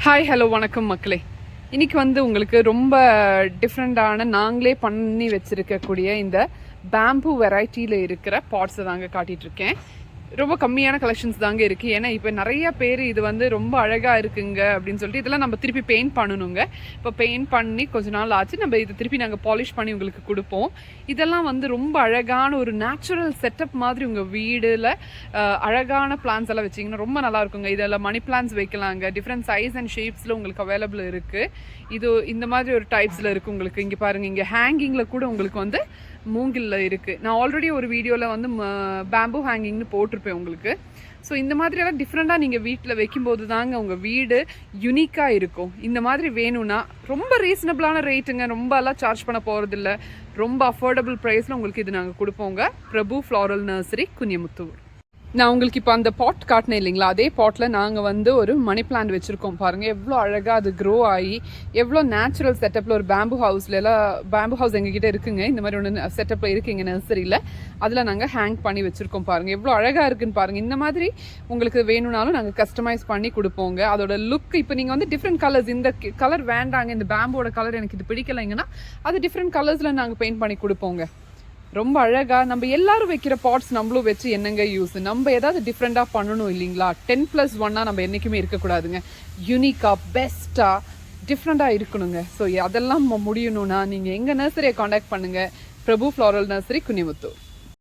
Hi hello வணக்கம் மக்களே. இன்னைக்கு உங்களுக்கு ரொம்ப டிஃப்ரெண்டான நாங்களே பண்ணி வச்சிருக்கக்கூடிய இந்த பேம்பு வெரைட்டியில் இருக்கிற பாட்ஸை தாங்க காட்டிகிட்டு இருக்கேன். ரொம்ப கம்மியான கலெக்ஷன்ஸ் தாங்க இருக்குது. ஏன்னா இப்போ நிறைய பேர் இது ரொம்ப அழகாக இருக்குங்க அப்படின்னு சொல்லிட்டு இதெல்லாம் நம்ம திருப்பி பெயிண்ட் பண்ணணுங்க. இப்போ பெயிண்ட் பண்ணி கொஞ்ச நாள் ஆச்சு, நம்ம இது திருப்பி நாங்கள் பாலிஷ் பண்ணி உங்களுக்கு கொடுப்போம். இதெல்லாம் ரொம்ப அழகான ஒரு நேச்சுரல் செட்டப் மாதிரி உங்கள் வீடில் அழகான பிளான்ஸ் எல்லாம் வச்சிங்கன்னா ரொம்ப நல்லா இருக்குங்க. இதில் மணி பிளான்ஸ் வைக்கலாங்க. டிஃப்ரெண்ட் சைஸ் அண்ட் ஷேப்ஸில் உங்களுக்கு அவைலபிள் இருக்குது. இது இந்த மாதிரி ஒரு டைப்ஸில் இருக்குது உங்களுக்கு. இங்கே பாருங்கள், இங்கே ஹேங்கிங்கில் கூட உங்களுக்கு மூங்கில்ல இருக்குது. நான் ஆல்ரெடி ஒரு வீடியோவில் பேம்பு ஹேங்கிங்னு போட்டிருப்பேன் உங்களுக்கு. ஸோ இந்த மாதிரியெல்லாம் டிஃப்ரெண்ட்டாக நீங்கள் வீட்டில் வைக்கும்போது தாங்க உங்கள் வீடு யுனிக்காக இருக்கும். இந்த மாதிரி வேணும்னா ரொம்ப ரீசனபிளான ரேட்டுங்க, ரொம்ப எல்லாம் சார்ஜ் பண்ண போகிறதில்ல. ரொம்ப அஃபோர்டபுள் ப்ரைஸில் உங்களுக்கு இது நாங்கள் கொடுப்போங்க. பிரபு ஃப்ளாரல் நர்சரி, குனியமுத்தூர். நான் உங்களுக்கு இப்போ அந்த பாட் காட்டினேன் இல்லைங்களா, அதே பாட்டில் நாங்கள் ஒரு மணி பிளான்ட் வச்சுருக்கோம். பாருங்கள் எவ்வளோ அழகாக அது க்ரோ ஆகி எவ்வளோ நேச்சுரல் செட்டப்பில் ஒரு பேம்பு பேம்பு ஹவுஸ் எங்ககிட்ட இருக்குங்க. இந்த மாதிரி ஒன்று செட்டப்பில் இருக்குங்க நர்சரியில். அதில் நாங்கள் ஹேங் பண்ணி வச்சுருக்கோம். பாருங்கள் எவ்வளோ அழகாக இருக்குன்னு பாருங்கள். இந்த மாதிரி உங்களுக்கு வேணும்னாலும் நாங்கள் கஸ்டமைஸ் பண்ணி கொடுப்போங்க. அதோட லுக் இப்போ நீங்கள் டிஃப்ரெண்ட் கலர்ஸ், இந்த கலர் வேண்டாங்க, இந்த பேம்போட கலர் எனக்கு இது பிடிக்கலைங்கன்னா அது டிஃப்ரெண்ட் கலர்ஸில் நாங்கள் பெயிண்ட் பண்ணி கொடுப்போங்க. ரொம்ப அழகாக நம்ம எல்லாரும் வைக்கிற பாட்ஸ் நம்மளும் வச்சு என்னங்க யூஸ்? நம்ம ஏதாவது டிஃப்ரெண்ட்டாக பண்ணணும் இல்லைங்களா? 10+1 நம்ம என்றைக்குமே இருக்கக்கூடாதுங்க. யூனிக்காக பெஸ்ட்டாக டிஃப்ரெண்ட்டாக இருக்கணுங்க. ஸோ அதெல்லாம் முடியணும்னா நீங்கள் எங்கள் நர்சரியை காண்டாக்ட் பண்ணுங்கள். பிரபு ஃப்ளாரல் நர்சரி, குனிமுத்தூர்.